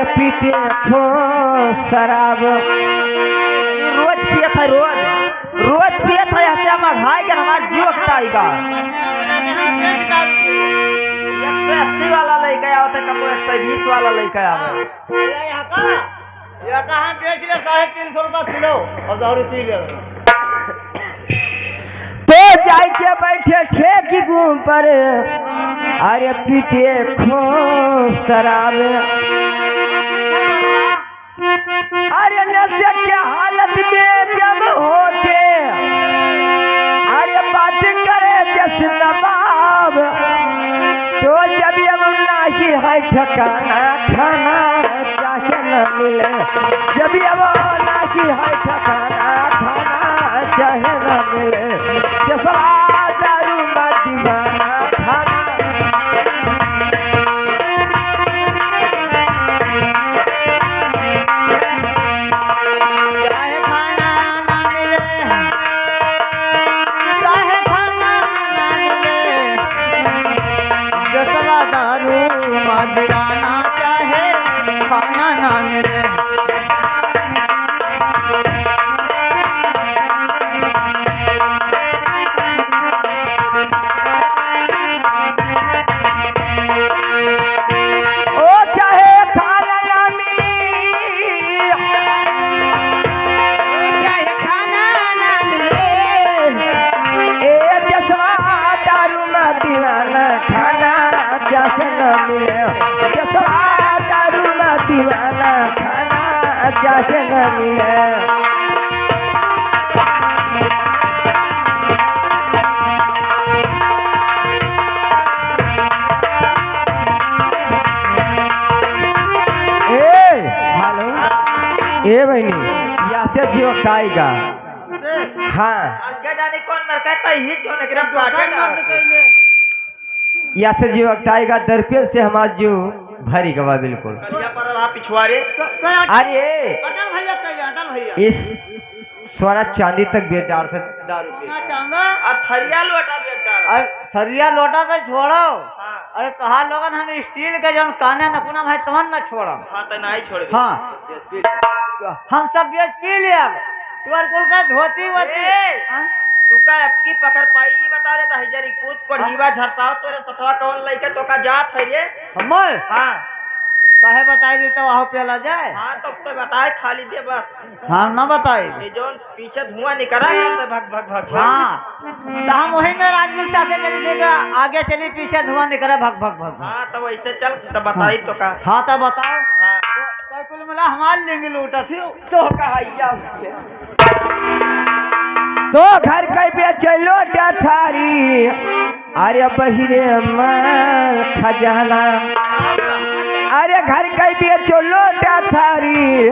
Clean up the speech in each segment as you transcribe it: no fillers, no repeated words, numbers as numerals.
पीते खो शराब रोज पियत है रोज पियत है ऐसे हम खाए के हमारा जीव खाएगा 180 वाला लेके आओ तो कब 120 वाला लेके आओ या कहाँ बेच ले 350 रुपया किलो और दारू पी ले तो जाए के बैठे ठेकी घूम पर अरे पीते खो शराब अरे नशे के हालत में जब होते अरे बात करे जैसे नवाब तो जब ये मुन्ना की है ठकाना खाना चाहे न मिले जब ये मुन्ना की है ठकाना खाना चाहे न मिले जसवा दारू में दीवाना खाना चाहे खाना ना मिले चाहे खाना ना मिले जसवा दारू मदिराना चाहे खाना ना मिले ओ चाहे खाना ना मिली चाहे खाना ना मिले ए जसवा दारू में दीवाना खाना जैसे न मिले जसवा दारू में दीवाना खाना जैसे न मिले ए बहनी यहाँ से जियो खाएगा हाँ क्या जाने कौन मर कहता ही क्यों नहीं यहाँ से जियो खाएगा दरपेल से हमारा जीव भरी गवा बिल्कुल पिछुआरे अरे अटल भैया इस सोना चांदी तक बेच डाल दारू थरिया लोटा बेच डाल थरिया लोटा तो छोड़ो अरे कहा लोगन हम स्टील के जब काने नकुना भाई तमन न छोड़ो हाँ तो नहीं छोड़ हाँ हम सब बेच पी लिया तुम्हारे कुल का धोती वोती तू का अबकी पकड़ पाई ये बता रे दहिजरी कूद कोढ़ीवा झरसाओ तोरे सथवा कौन लइके तो का जात है रे हमर हाँ कहे बताई दी तो वहाँ पेला जाए हाँ तो बताए खाली दे बस हाँ न बताई ये जो पीछे धुआं निकला तो भग भग भग हाँ तो हम वही में राजवीर साथे चली देगा आगे चली पीछे धुआं निकले भग भग भग हाँ तो वैसे चल तो बताई तो का हाँ तो बताओ हाँ तो कुल मिला हमारे लेंगे लूटा थी तो कहा तो घर कई पे चलो थारी अरे बहिरे माल खजाना अरे घर कई पे चलो थारी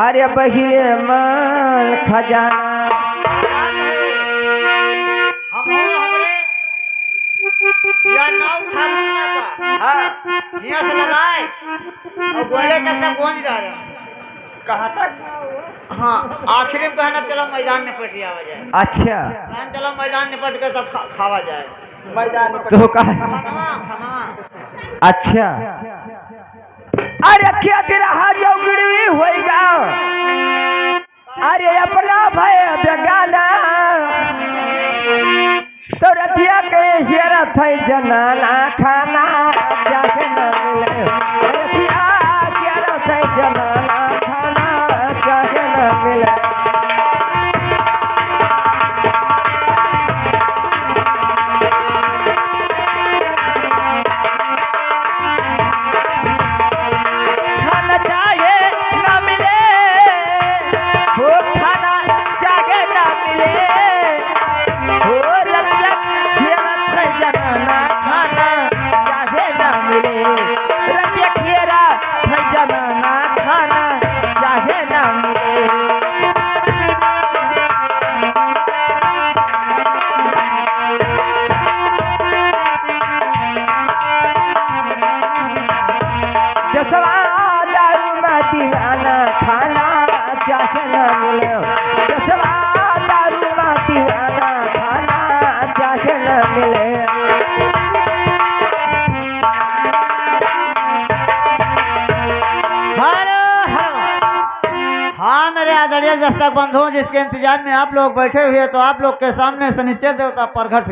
अरे बहिरे माल खजाना हम हमरे या ना उठा का हाँ यहाँ से लगाए और बोले कैसे पहुँच जा रहे कहाँ तक हाँ आखिरी में कहना चलो मैदान निपट आवा जाए अच्छा चलो मैदान निपट के तब खावा जाए मैदान तो कहा खाना खाना अच्छा अरे क्या तेरा जो गिरवी होएगा अरे अपना भय बेगाना तो रतिया के हेरा थे जनाना खाना जाके न मिले रतिया हेरा थे जनाना खाना जाके न मिले आदरणीय दर्शक बंधुओं, जिसके इंतजार में आप लोग बैठे हुए, तो आप लोग के सामने शनिचर देवता प्रकट